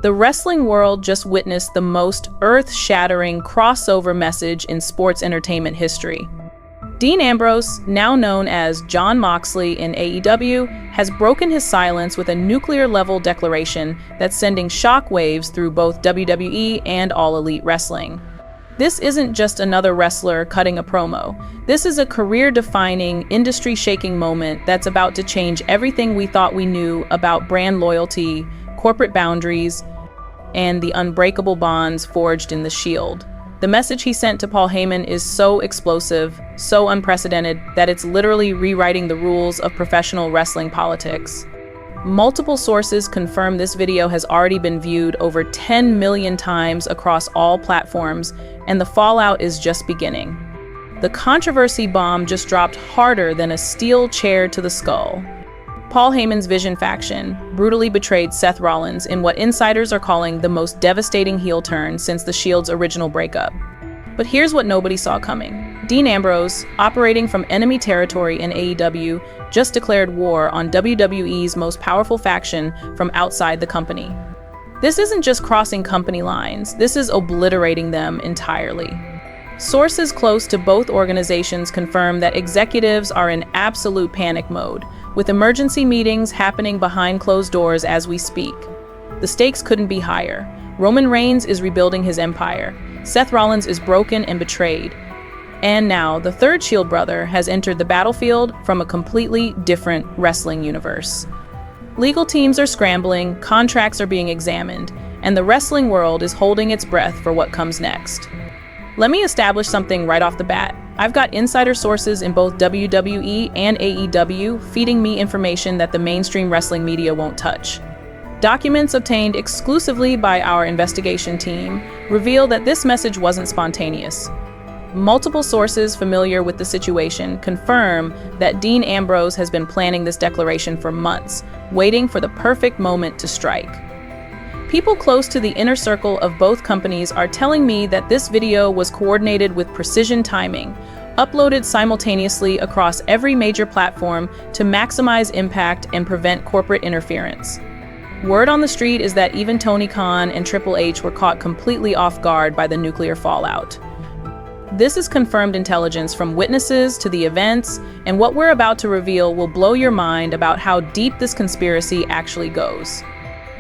The wrestling world just witnessed the most earth-shattering crossover message in sports entertainment history. Dean Ambrose, now known as Jon Moxley in AEW, has broken his silence with a nuclear-level declaration that's sending shockwaves through both WWE and All Elite Wrestling. This isn't just another wrestler cutting a promo. This is a career-defining, industry-shaking moment that's about to change everything we thought we knew about brand loyalty, corporate boundaries, and the unbreakable bonds forged in the Shield. The message he sent to Paul Heyman is so explosive, so unprecedented, that it's literally rewriting the rules of professional wrestling politics. Multiple sources confirm this video has already been viewed over 10 million times across all platforms, and the fallout is just beginning. The controversy bomb just dropped harder than a steel chair to the skull. Paul Heyman's Vision faction brutally betrayed Seth Rollins in what insiders are calling the most devastating heel turn since the Shield's original breakup. But here's what nobody saw coming. Dean Ambrose, operating from enemy territory in AEW, just declared war on WWE's most powerful faction from outside the company. This isn't just crossing company lines, this is obliterating them entirely. Sources close to both organizations confirm that executives are in absolute panic mode, with emergency meetings happening behind closed doors as we speak. The stakes couldn't be higher. Roman Reigns is rebuilding his empire. Seth Rollins is broken and betrayed. And now, the third Shield brother has entered the battlefield from a completely different wrestling universe. Legal teams are scrambling, contracts are being examined, and the wrestling world is holding its breath for what comes next. Let me establish something right off the bat. I've got insider sources in both WWE and AEW feeding me information that the mainstream wrestling media won't touch. Documents obtained exclusively by our investigation team reveal that this message wasn't spontaneous. Multiple sources familiar with the situation confirm that Dean Ambrose has been planning this declaration for months, waiting for the perfect moment to strike. People close to the inner circle of both companies are telling me that this video was coordinated with precision timing, uploaded simultaneously across every major platform to maximize impact and prevent corporate interference. Word on the street is that even Tony Khan and Triple H were caught completely off guard by the nuclear fallout. This is confirmed intelligence from witnesses to the events, and what we're about to reveal will blow your mind about how deep this conspiracy actually goes.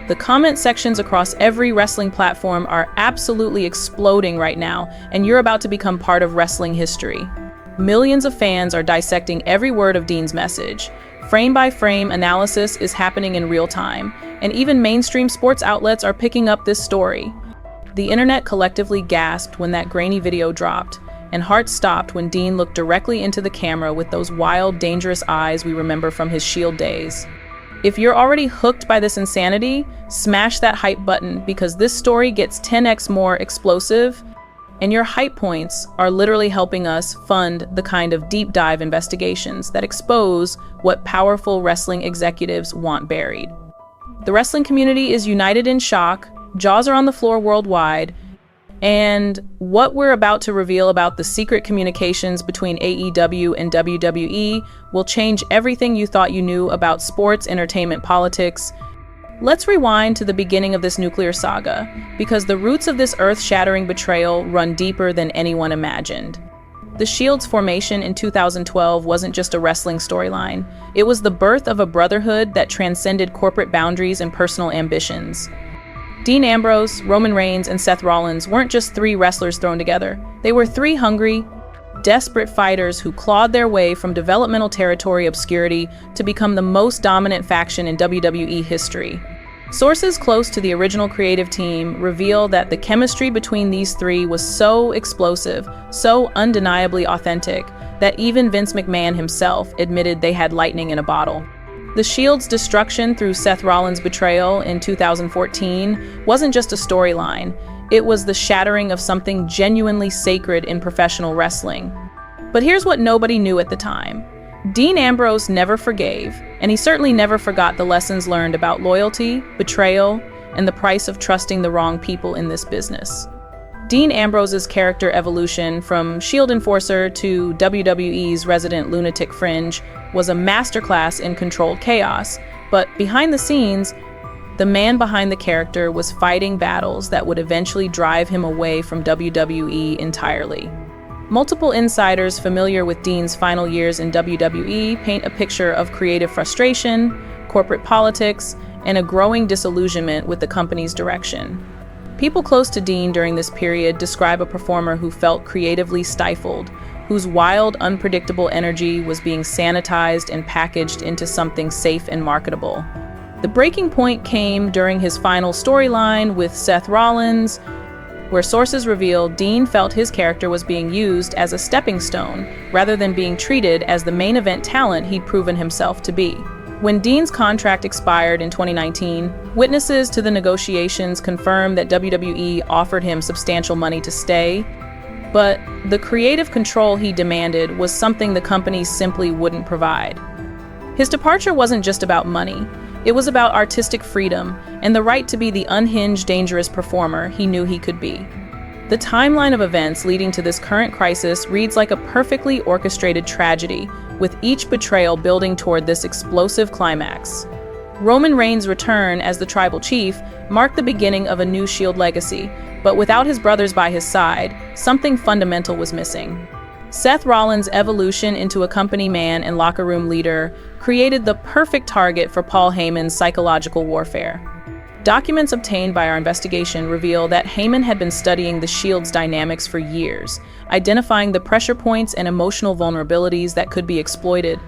The comment sections across every wrestling platform are absolutely exploding right now, and you're about to become part of wrestling history. Millions of fans are dissecting every word of Dean's message. Frame-by-frame analysis is happening in real time, and even mainstream sports outlets are picking up this story. The internet collectively gasped when that grainy video dropped, and hearts stopped when Dean looked directly into the camera with those wild, dangerous eyes we remember from his Shield days. If you're already hooked by this insanity, smash that hype button because this story gets 10x more explosive, and your hype points are literally helping us fund the kind of deep dive investigations that expose what powerful wrestling executives want buried. The wrestling community is united in shock, jaws are on the floor worldwide, and what we're about to reveal about the secret communications between AEW and WWE will change everything you thought you knew about sports, entertainment, politics. Let's rewind to the beginning of this nuclear saga, because the roots of this earth-shattering betrayal run deeper than anyone imagined. The Shield's formation in 2012 wasn't just a wrestling storyline. It was the birth of a brotherhood that transcended corporate boundaries and personal ambitions. Dean Ambrose, Roman Reigns, and Seth Rollins weren't just three wrestlers thrown together. They were three hungry, desperate fighters who clawed their way from developmental territory obscurity to become the most dominant faction in WWE history. Sources close to the original creative team reveal that the chemistry between these three was so explosive, so undeniably authentic, that even Vince McMahon himself admitted they had lightning in a bottle. The Shield's destruction through Seth Rollins' betrayal in 2014 wasn't just a storyline. It was the shattering of something genuinely sacred in professional wrestling. But here's what nobody knew at the time. Dean Ambrose never forgave, and he certainly never forgot the lessons learned about loyalty, betrayal, and the price of trusting the wrong people in this business. Dean Ambrose's character evolution from Shield enforcer to WWE's resident lunatic fringe was a masterclass in controlled chaos, but behind the scenes, The man behind the character was fighting battles that would eventually drive him away from WWE entirely. Multiple insiders familiar with Dean's final years in WWE paint a picture of creative frustration, corporate politics, and a growing disillusionment with the company's direction. People close to Dean during this period describe a performer who felt creatively stifled, whose wild, unpredictable energy was being sanitized and packaged into something safe and marketable. The breaking point came during his final storyline with Seth Rollins, where sources reveal Dean felt his character was being used as a stepping stone rather than being treated as the main event talent he'd proven himself to be. When Dean's contract expired in 2019, witnesses to the negotiations confirmed that WWE offered him substantial money to stay, but the creative control he demanded was something the company simply wouldn't provide. His departure wasn't just about money. It was about artistic freedom and the right to be the unhinged, dangerous performer he knew he could be. The timeline of events leading to this current crisis reads like a perfectly orchestrated tragedy, with each betrayal building toward this explosive climax. Roman Reigns' return as the tribal chief marked the beginning of a new Shield legacy, but without his brothers by his side, something fundamental was missing. Seth Rollins' evolution into a company man and locker room leader created the perfect target for Paul Heyman's psychological warfare. Documents obtained by our investigation reveal that Heymon had been studying the Shield's dynamics for years, identifying the pressure points and emotional vulnerabilities that could be exploited.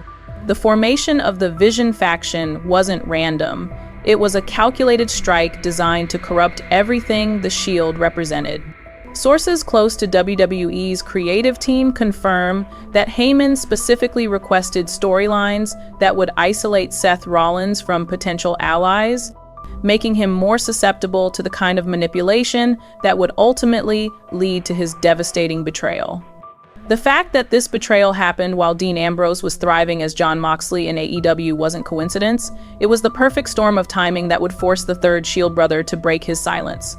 The formation of the Vision faction wasn't random. It was a calculated strike designed to corrupt everything the Shield represented. Sources close to WWE's creative team confirm that Heymon specifically requested storylines that would isolate Seth Rollins from potential allies, making him more susceptible to the kind of manipulation that would ultimately lead to his devastating betrayal. The fact that this betrayal happened while Dean Ambrose was thriving as Jon Moxley in AEW wasn't coincidence. It was the perfect storm of timing that would force the third Shield brother to break his silence.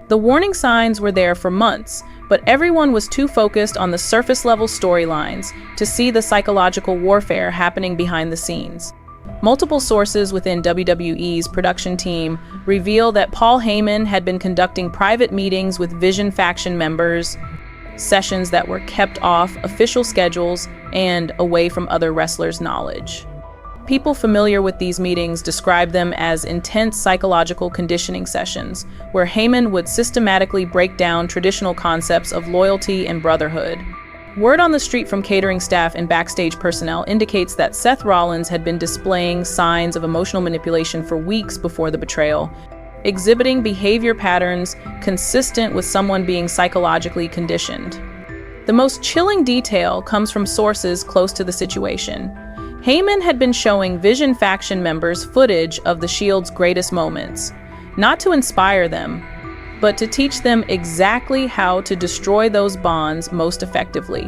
The warning signs were there for months, but everyone was too focused on the surface-level storylines to see the psychological warfare happening behind the scenes. Multiple sources within WWE's production team reveal that Paul Heyman had been conducting private meetings with Vision faction members, sessions that were kept off official schedules and away from other wrestlers' knowledge. People familiar with these meetings describe them as intense psychological conditioning sessions, where Heymon would systematically break down traditional concepts of loyalty and brotherhood. Word on the street from catering staff and backstage personnel indicates that Seth Rollins had been displaying signs of emotional manipulation for weeks before the betrayal, exhibiting behavior patterns consistent with someone being psychologically conditioned. The most chilling detail comes from sources close to the situation. Heymon had been showing Vision faction members footage of the Shield's greatest moments, not to inspire them, but to teach them exactly how to destroy those bonds most effectively.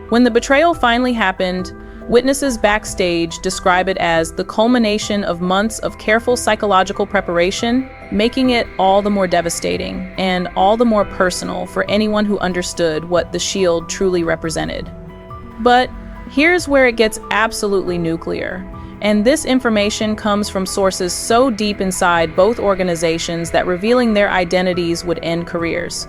When the betrayal finally happened, witnesses backstage describe it as the culmination of months of careful psychological preparation, making it all the more devastating and all the more personal for anyone who understood what the Shield truly represented. But here's where it gets absolutely nuclear, and this information comes from sources so deep inside both organizations that revealing their identities would end careers.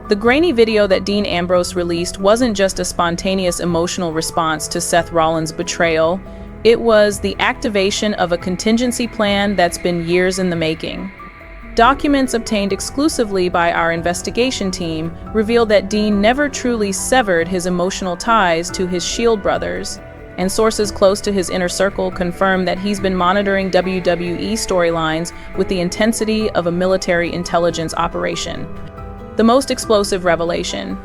The grainy video that Dean Ambrose released wasn't just a spontaneous emotional response to Seth Rollins' betrayal, it was the activation of a contingency plan that's been years in the making. Documents obtained exclusively by our investigation team reveal that Dean never truly severed his emotional ties to his Shield brothers, and sources close to his inner circle confirm that he's been monitoring WWE storylines with the intensity of a military intelligence operation. The most explosive revelation: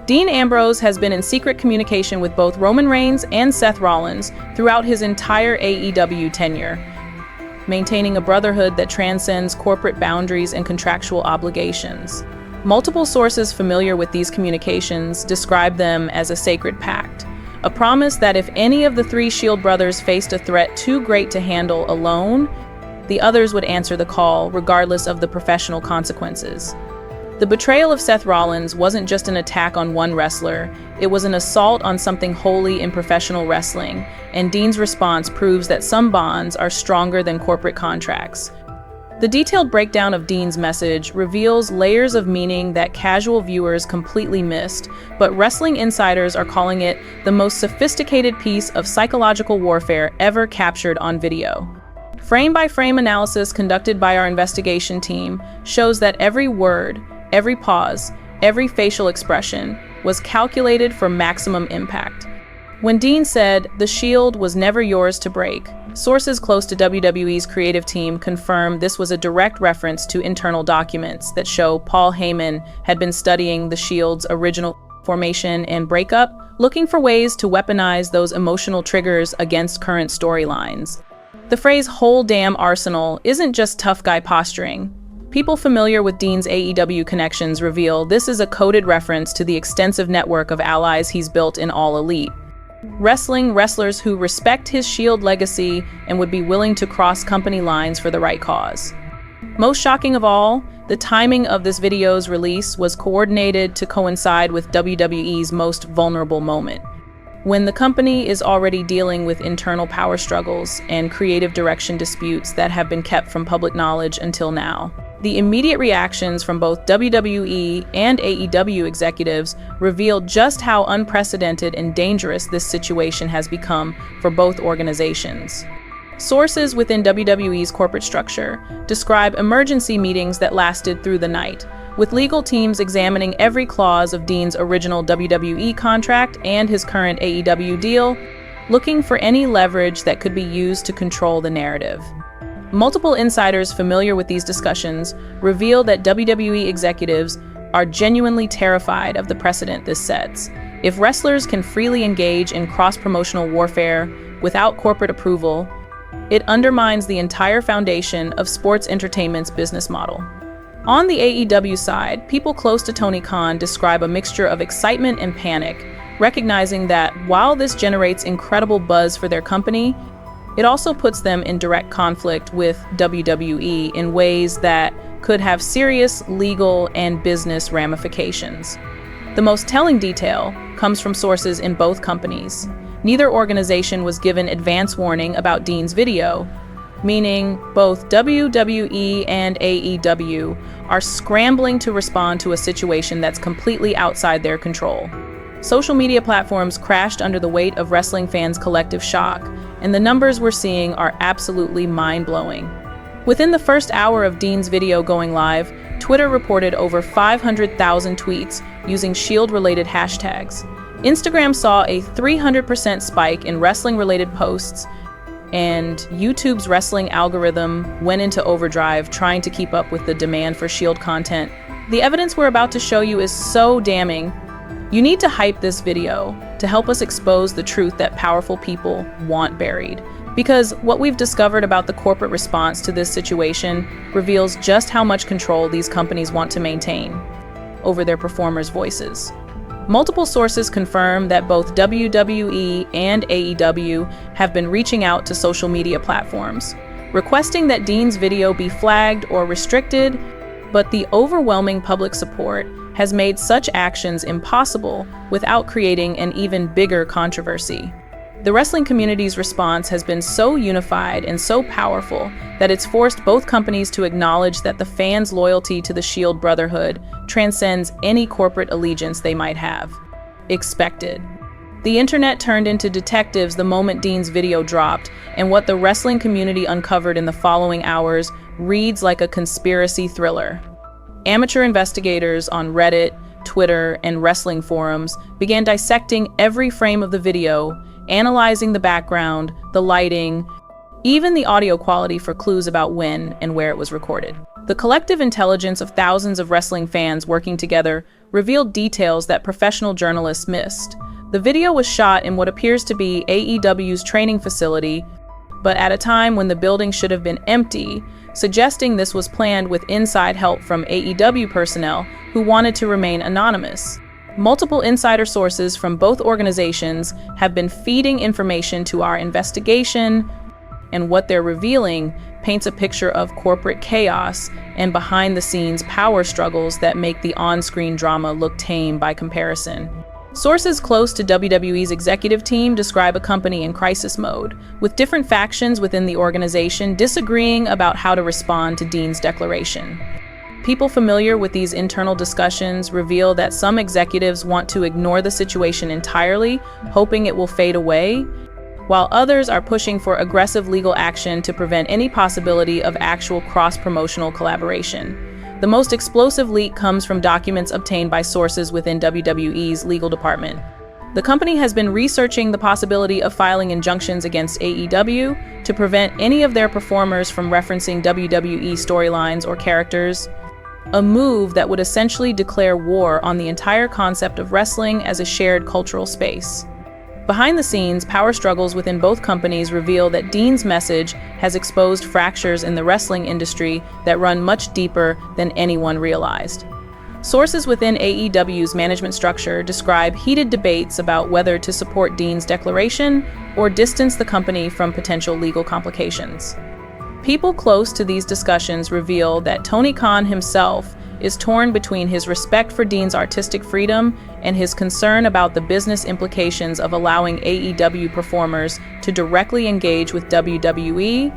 Dean Ambrose has been in secret communication with both Roman Reigns and Seth Rollins throughout his entire AEW tenure, maintaining a brotherhood that transcends corporate boundaries and contractual obligations. Multiple sources familiar with these communications describe them as a sacred pact, a promise that if any of the three Shield brothers faced a threat too great to handle alone, the others would answer the call, regardless of the professional consequences. The betrayal of Seth Rollins wasn't just an attack on one wrestler, it was an assault on something holy in professional wrestling, and Dean's response proves that some bonds are stronger than corporate contracts. The detailed breakdown of Dean's message reveals layers of meaning that casual viewers completely missed, but wrestling insiders are calling it the most sophisticated piece of psychological warfare ever captured on video. Frame-by-frame analysis conducted by our investigation team shows that every word, every pause, every facial expression was calculated for maximum impact. When Dean said, "The Shield was never yours to break," sources close to WWE's creative team confirmed this was a direct reference to internal documents that show Paul Heyman had been studying the Shield's original formation and breakup, looking for ways to weaponize those emotional triggers against current storylines. The phrase "whole damn arsenal" isn't just tough guy posturing. People familiar with Dean's AEW connections reveal this is a coded reference to the extensive network of allies he's built in All Elite. Wrestlers who respect his Shield legacy and would be willing to cross company lines for the right cause. Most shocking of all, the timing of this video's release was coordinated to coincide with WWE's most vulnerable moment, when the company is already dealing with internal power struggles and creative direction disputes that have been kept from public knowledge until now. The immediate reactions from both WWE and AEW executives revealed just how unprecedented and dangerous this situation has become for both organizations. Sources within WWE's corporate structure describe emergency meetings that lasted through the night, with legal teams examining every clause of Dean's original WWE contract and his current AEW deal, looking for any leverage that could be used to control the narrative. Multiple insiders familiar with these discussions reveal that WWE executives are genuinely terrified of the precedent this sets. If wrestlers can freely engage in cross-promotional warfare without corporate approval, it undermines the entire foundation of sports entertainment's business model. On the AEW side, people close to Tony Khan describe a mixture of excitement and panic, recognizing that while this generates incredible buzz for their company, it also puts them in direct conflict with WWE in ways that could have serious legal and business ramifications. The most telling detail comes from sources in both companies. Neither organization was given advance warning about Dean's video, meaning both WWE and AEW are scrambling to respond to a situation that's completely outside their control. Social media platforms crashed under the weight of wrestling fans' collective shock, and the numbers we're seeing are absolutely mind-blowing. Within the first hour of Dean's video going live, Twitter reported over 500,000 tweets using Shield-related hashtags. Instagram saw a 300% spike in wrestling-related posts, and YouTube's wrestling algorithm went into overdrive trying to keep up with the demand for Shield content. The evidence we're about to show you is so damning. You need to hype this video to help us expose the truth that powerful people want buried. Because what we've discovered about the corporate response to this situation reveals just how much control these companies want to maintain over their performers' voices. Multiple sources confirm that both WWE and AEW have been reaching out to social media platforms, requesting that Dean's video be flagged or restricted, but the overwhelming public support has made such actions impossible without creating an even bigger controversy. The wrestling community's response has been so unified and so powerful that it's forced both companies to acknowledge that the fans' loyalty to the Shield Brotherhood transcends any corporate allegiance they might have. Expected. The internet turned into detectives the moment Dean's video dropped, and what the wrestling community uncovered in the following hours reads like a conspiracy thriller. Amateur investigators on Reddit, Twitter, and wrestling forums began dissecting every frame of the video, analyzing the background, the lighting, even the audio quality for clues about when and where it was recorded. The collective intelligence of thousands of wrestling fans working together revealed details that professional journalists missed. The video was shot in what appears to be AEW's training facility, but at a time when the building should have been empty, suggesting this was planned with inside help from AEW personnel who wanted to remain anonymous. Multiple insider sources from both organizations have been feeding information to our investigation, and what they're revealing paints a picture of corporate chaos and behind-the-scenes power struggles that make the on-screen drama look tame by comparison. Sources close to WWE's executive team describe a company in crisis mode, with different factions within the organization disagreeing about how to respond to Dean's declaration. People familiar with these internal discussions reveal that some executives want to ignore the situation entirely, hoping it will fade away, while others are pushing for aggressive legal action to prevent any possibility of actual cross-promotional collaboration. The most explosive leak comes from documents obtained by sources within WWE's legal department. The company has been researching the possibility of filing injunctions against AEW to prevent any of their performers from referencing WWE storylines or characters, a move that would essentially declare war on the entire concept of wrestling as a shared cultural space. Behind the scenes, power struggles within both companies reveal that Dean's message has exposed fractures in the wrestling industry that run much deeper than anyone realized. Sources within AEW's management structure describe heated debates about whether to support Dean's declaration or distance the company from potential legal complications. People close to these discussions reveal that Tony Khan himself is torn between his respect for Dean's artistic freedom and his concern about the business implications of allowing AEW performers to directly engage with WWE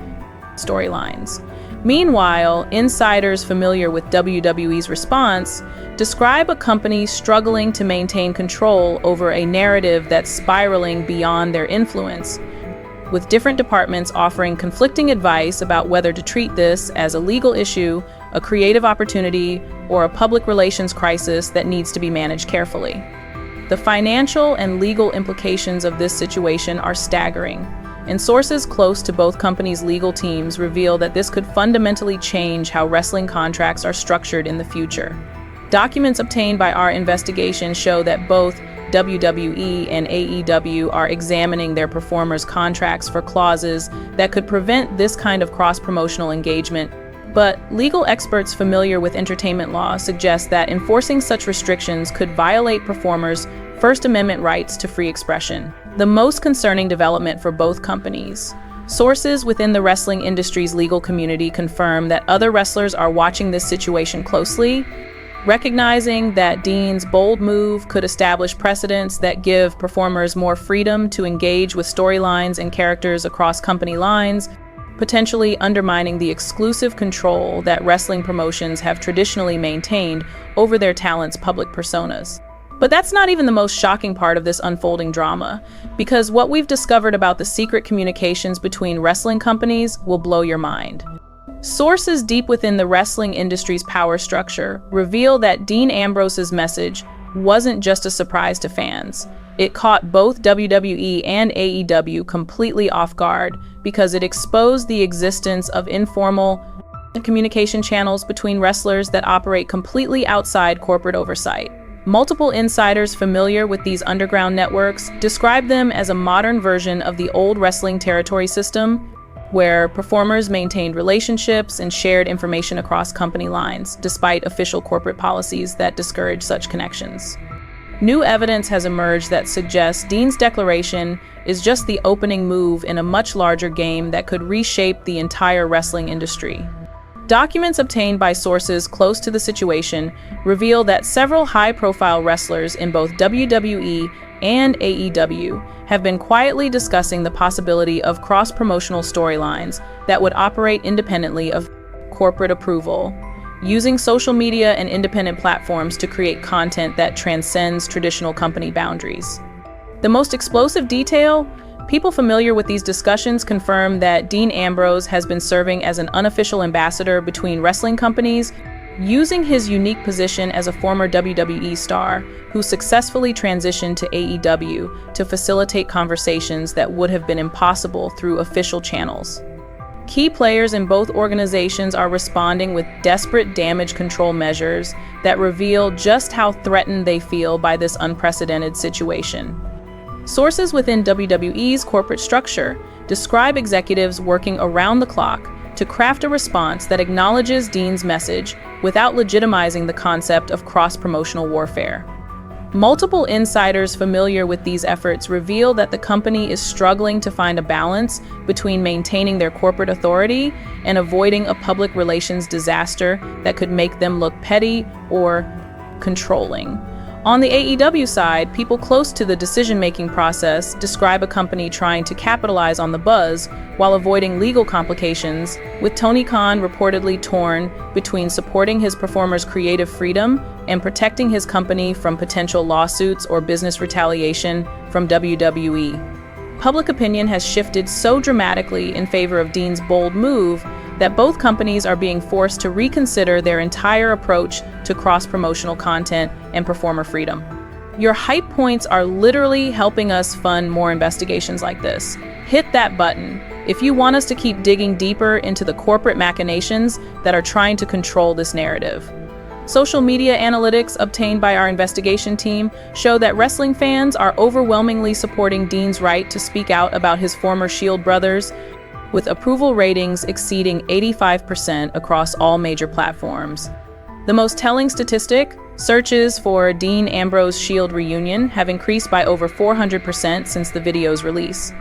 storylines. Meanwhile, insiders familiar with WWE's response describe a company struggling to maintain control over a narrative that's spiraling beyond their influence, with different departments offering conflicting advice about whether to treat this as a legal issue, a creative opportunity, or a public relations crisis that needs to be managed carefully. The financial and legal implications of this situation are staggering, and sources close to both companies' legal teams reveal that this could fundamentally change how wrestling contracts are structured in the future. Documents obtained by our investigation show that both WWE and AEW are examining their performers' contracts for clauses that could prevent this kind of cross-promotional engagement. But legal experts familiar with entertainment law suggest that enforcing such restrictions could violate performers' First Amendment rights to free expression, the most concerning development for both companies. Sources within the wrestling industry's legal community confirm that other wrestlers are watching this situation closely, recognizing that Dean's bold move could establish precedents that give performers more freedom to engage with storylines and characters across company lines, potentially undermining the exclusive control that wrestling promotions have traditionally maintained over their talents' public personas. But that's not even the most shocking part of this unfolding drama, because what we've discovered about the secret communications between wrestling companies will blow your mind. Sources deep within the wrestling industry's power structure reveal that Dean Ambrose's message wasn't just a surprise to fans. It caught both WWE and AEW completely off guard because it exposed the existence of informal communication channels between wrestlers that operate completely outside corporate oversight. Multiple insiders familiar with these underground networks describe them as a modern version of the old wrestling territory system, where performers maintained relationships and shared information across company lines, despite official corporate policies that discourage such connections. New evidence has emerged that suggests Dean's declaration is just the opening move in a much larger game that could reshape the entire wrestling industry. Documents obtained by sources close to the situation reveal that several high-profile wrestlers in both WWE and AEW have been quietly discussing the possibility of cross-promotional storylines that would operate independently of corporate approval, using social media and independent platforms to create content that transcends traditional company boundaries. The most explosive detail? People familiar with these discussions confirm that Dean Ambrose has been serving as an unofficial ambassador between wrestling companies, using his unique position as a former WWE star who successfully transitioned to AEW to facilitate conversations that would have been impossible through official channels. Key players in both organizations are responding with desperate damage control measures that reveal just how threatened they feel by this unprecedented situation. Sources within WWE's corporate structure describe executives working around the clock to craft a response that acknowledges Dean's message without legitimizing the concept of cross-promotional warfare. Multiple insiders familiar with these efforts reveal that the company is struggling to find a balance between maintaining their corporate authority and avoiding a public relations disaster that could make them look petty or controlling. On the AEW side, people close to the decision-making process describe a company trying to capitalize on the buzz while avoiding legal complications, with Tony Khan reportedly torn between supporting his performers' creative freedom and protecting his company from potential lawsuits or business retaliation from WWE. Public opinion has shifted so dramatically in favor of Dean's bold move that both companies are being forced to reconsider their entire approach to cross-promotional content and performer freedom. Your hype points are literally helping us fund more investigations like this. Hit that button if you want us to keep digging deeper into the corporate machinations that are trying to control this narrative. Social media analytics obtained by our investigation team show that wrestling fans are overwhelmingly supporting Dean's right to speak out about his former Shield brothers, with approval ratings exceeding 85% across all major platforms. The most telling statistic, searches for Dean Ambrose Shield reunion have increased by over 400% since the video's release,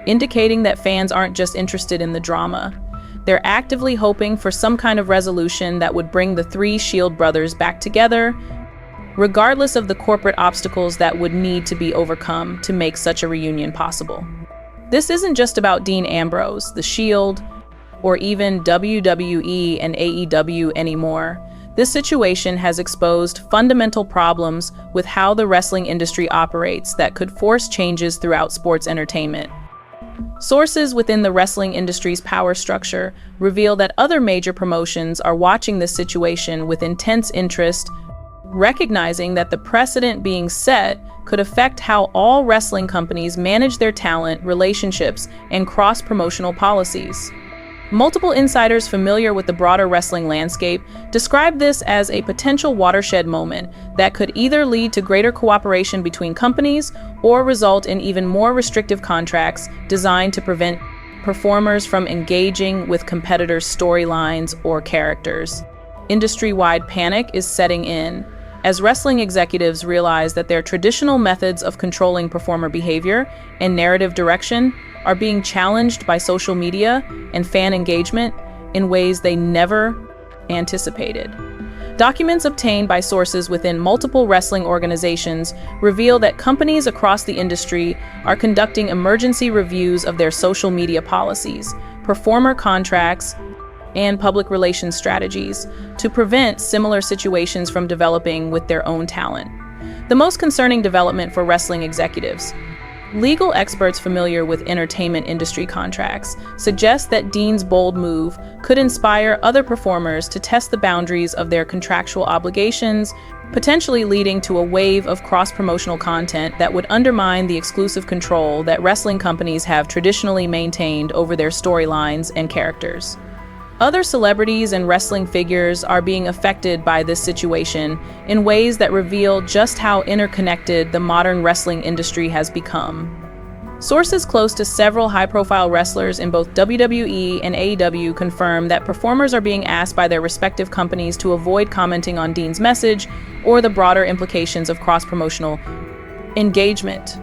indicating that fans aren't just interested in the drama. They're actively hoping for some kind of resolution that would bring the three Shield brothers back together, regardless of the corporate obstacles that would need to be overcome to make such a reunion possible. This isn't just about Dean Ambrose, the Shield, or even WWE and AEW anymore. This situation has exposed fundamental problems with how the wrestling industry operates that could force changes throughout sports entertainment. Sources within the wrestling industry's power structure reveal that other major promotions are watching this situation with intense interest, recognizing that the precedent being set could affect how all wrestling companies manage their talent, relationships, and cross-promotional policies. Multiple insiders familiar with the broader wrestling landscape describe this as a potential watershed moment that could either lead to greater cooperation between companies or result in even more restrictive contracts designed to prevent performers from engaging with competitors' storylines or characters. Industry-wide panic is setting in, as wrestling executives realize that their traditional methods of controlling performer behavior and narrative direction are being challenged by social media and fan engagement in ways they never anticipated. Documents obtained by sources within multiple wrestling organizations reveal that companies across the industry are conducting emergency reviews of their social media policies, performer contracts, and public relations strategies to prevent similar situations from developing with their own talent. The most concerning development for wrestling executives. Legal experts familiar with entertainment industry contracts suggest that Dean's bold move could inspire other performers to test the boundaries of their contractual obligations, potentially leading to a wave of cross-promotional content that would undermine the exclusive control that wrestling companies have traditionally maintained over their storylines and characters. Other celebrities and wrestling figures are being affected by this situation in ways that reveal just how interconnected the modern wrestling industry has become. Sources close to several high-profile wrestlers in both WWE and AEW confirm that performers are being asked by their respective companies to avoid commenting on Dean's message or the broader implications of cross-promotional engagement.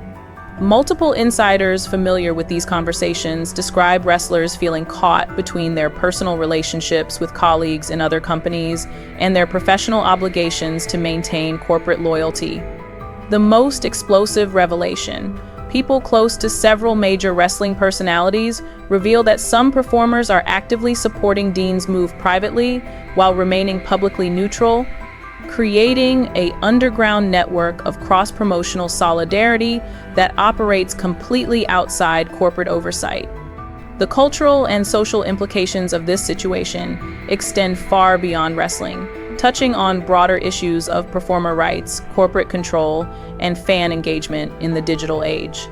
Multiple insiders familiar with these conversations describe wrestlers feeling caught between their personal relationships with colleagues in other companies and their professional obligations to maintain corporate loyalty. The most explosive revelation: people close to several major wrestling personalities reveal that some performers are actively supporting Dean's move privately while remaining publicly neutral, creating an underground network of cross-promotional solidarity that operates completely outside corporate oversight. The cultural and social implications of this situation extend far beyond wrestling, touching on broader issues of performer rights, corporate control, and fan engagement in the digital age.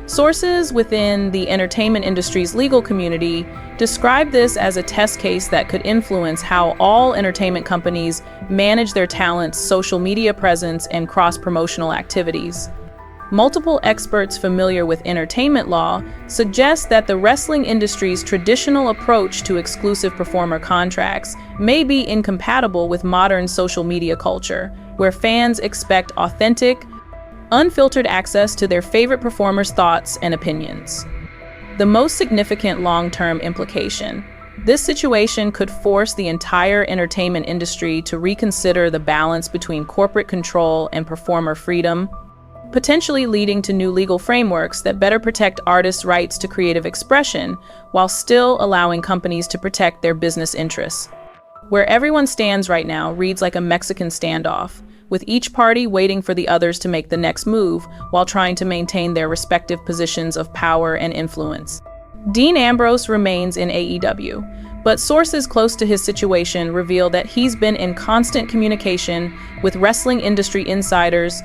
Sources within the entertainment industry's legal community describe this as a test case that could influence how all entertainment companies manage their talent's social media presence and cross-promotional activities. Multiple experts familiar with entertainment law suggest that the wrestling industry's traditional approach to exclusive performer contracts may be incompatible with modern social media culture, where fans expect authentic, unfiltered access to their favorite performers' thoughts and opinions. The most significant long-term implication: This situation could force the entire entertainment industry to reconsider the balance between corporate control and performer freedom, potentially leading to new legal frameworks that better protect artists' rights to creative expression while still allowing companies to protect their business interests. Where everyone stands right now reads like a Mexican standoff, with each party waiting for the others to make the next move while trying to maintain their respective positions of power and influence. Dean Ambrose remains in AEW, but sources close to his situation reveal that he's been in constant communication with wrestling industry insiders,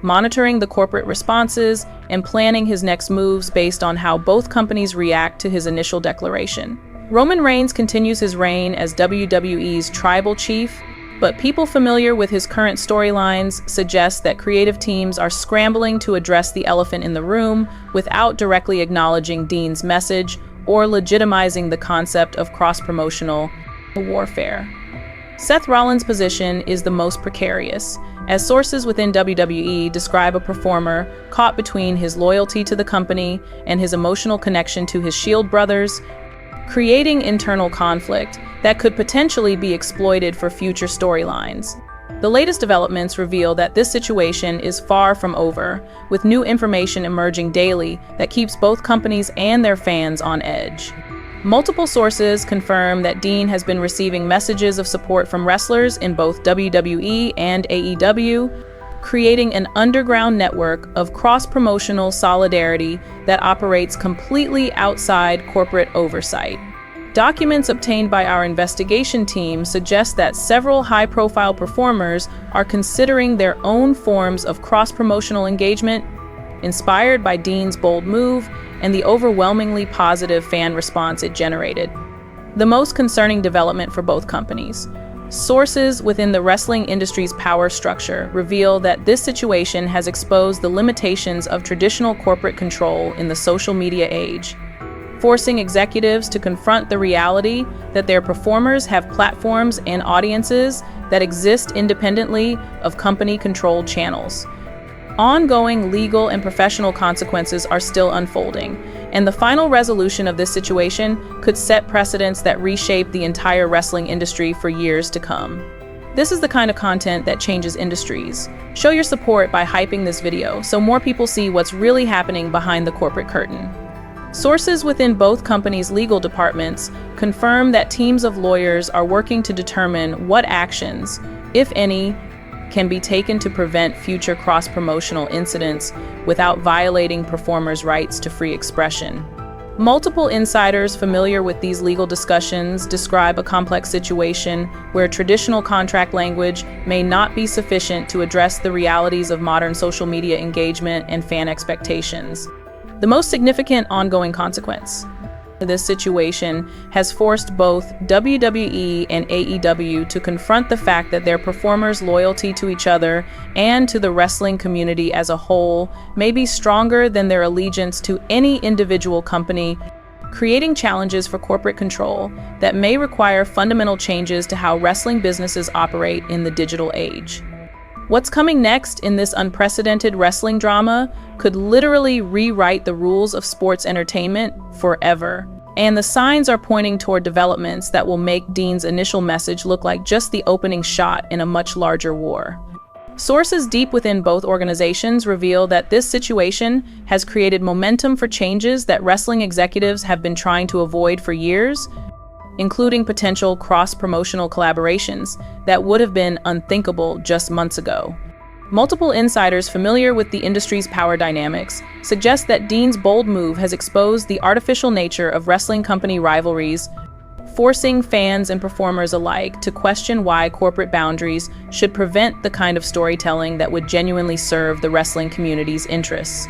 monitoring the corporate responses and planning his next moves based on how both companies react to his initial declaration. Roman Reigns continues his reign as WWE's tribal chief, but people familiar with his current storylines suggest that creative teams are scrambling to address the elephant in the room without directly acknowledging Dean's message or legitimizing the concept of cross-promotional warfare. Seth Rollins' position is the most precarious, as sources within WWE describe a performer caught between his loyalty to the company and his emotional connection to his Shield brothers, creating internal conflict that could potentially be exploited for future storylines. The latest developments reveal that this situation is far from over, with new information emerging daily that keeps both companies and their fans on edge. Multiple sources confirm that Dean has been receiving messages of support from wrestlers in both WWE and AEW, creating an underground network of cross-promotional solidarity that operates completely outside corporate oversight. Documents obtained by our investigation team suggest that several high-profile performers are considering their own forms of cross-promotional engagement, inspired by Dean's bold move and the overwhelmingly positive fan response it generated. The most concerning development for both companies. Sources within the wrestling industry's power structure reveal that this situation has exposed the limitations of traditional corporate control in the social media age, forcing executives to confront the reality that their performers have platforms and audiences that exist independently of company-controlled channels. Ongoing legal and professional consequences are still unfolding, and the final resolution of this situation could set precedents that reshape the entire wrestling industry for years to come. This is the kind of content that changes industries. Show your support by hyping this video so more people see what's really happening behind the corporate curtain. Sources within both companies' legal departments confirm that teams of lawyers are working to determine what actions, if any, can be taken to prevent future cross-promotional incidents without violating performers' rights to free expression. Multiple insiders familiar with these legal discussions describe a complex situation where traditional contract language may not be sufficient to address the realities of modern social media engagement and fan expectations. The most significant ongoing consequence of this situation has forced both WWE and AEW to confront the fact that their performers' loyalty to each other and to the wrestling community as a whole may be stronger than their allegiance to any individual company, creating challenges for corporate control that may require fundamental changes to how wrestling businesses operate in the digital age. What's coming next in this unprecedented wrestling drama could literally rewrite the rules of sports entertainment forever. And the signs are pointing toward developments that will make Dean's initial message look like just the opening shot in a much larger war. Sources deep within both organizations reveal that this situation has created momentum for changes that wrestling executives have been trying to avoid for years, including potential cross-promotional collaborations that would have been unthinkable just months ago. Multiple insiders familiar with the industry's power dynamics suggest that Dean's bold move has exposed the artificial nature of wrestling company rivalries, forcing fans and performers alike to question why corporate boundaries should prevent the kind of storytelling that would genuinely serve the wrestling community's interests.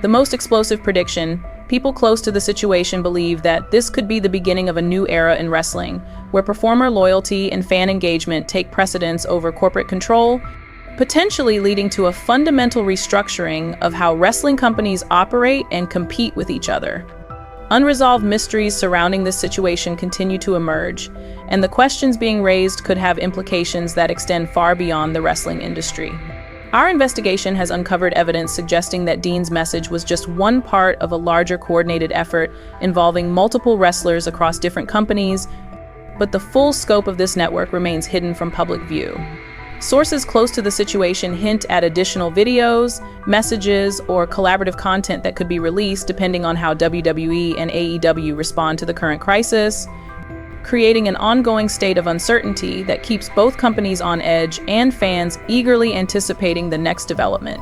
The most explosive prediction: people close to the situation believe that this could be the beginning of a new era in wrestling, where performer loyalty and fan engagement take precedence over corporate control, potentially leading to a fundamental restructuring of how wrestling companies operate and compete with each other. Unresolved mysteries surrounding this situation continue to emerge, and the questions being raised could have implications that extend far beyond the wrestling industry. Our investigation has uncovered evidence suggesting that Dean's message was just one part of a larger coordinated effort involving multiple wrestlers across different companies, but the full scope of this network remains hidden from public view. Sources close to the situation hint at additional videos, messages, or collaborative content that could be released depending on how WWE and AEW respond to the current crisis, creating an ongoing state of uncertainty that keeps both companies on edge and fans eagerly anticipating the next development.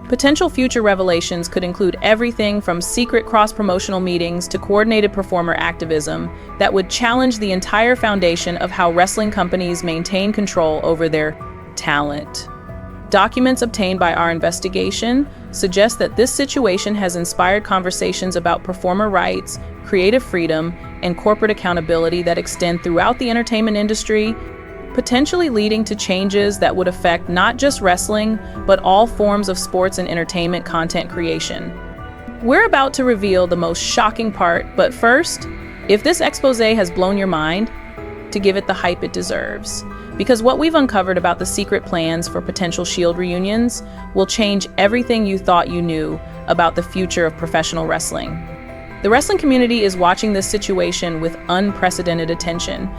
Potential future revelations could include everything from secret cross-promotional meetings to coordinated performer activism that would challenge the entire foundation of how wrestling companies maintain control over their talent. Documents obtained by our investigation suggest that this situation has inspired conversations about performer rights, creative freedom, and corporate accountability that extend throughout the entertainment industry, potentially leading to changes that would affect not just wrestling, but all forms of sports and entertainment content creation. We're about to reveal the most shocking part, but first, if this expose has blown your mind, to give it the hype it deserves. Because what we've uncovered about the secret plans for potential Shield reunions will change everything you thought you knew about the future of professional wrestling. The wrestling community is watching this situation with unprecedented attention,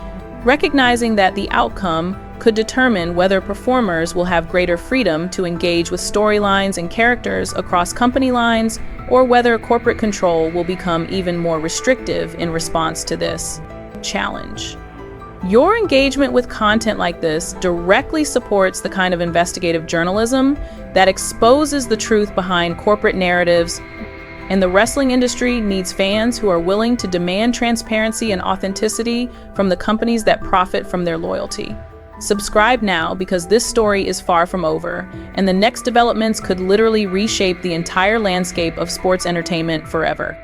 recognizing that the outcome could determine whether performers will have greater freedom to engage with storylines and characters across company lines, or whether corporate control will become even more restrictive in response to this challenge. Your engagement with content like this directly supports the kind of investigative journalism that exposes the truth behind corporate narratives, and the wrestling industry needs fans who are willing to demand transparency and authenticity from the companies that profit from their loyalty. Subscribe now, because this story is far from over, and the next developments could literally reshape the entire landscape of sports entertainment forever.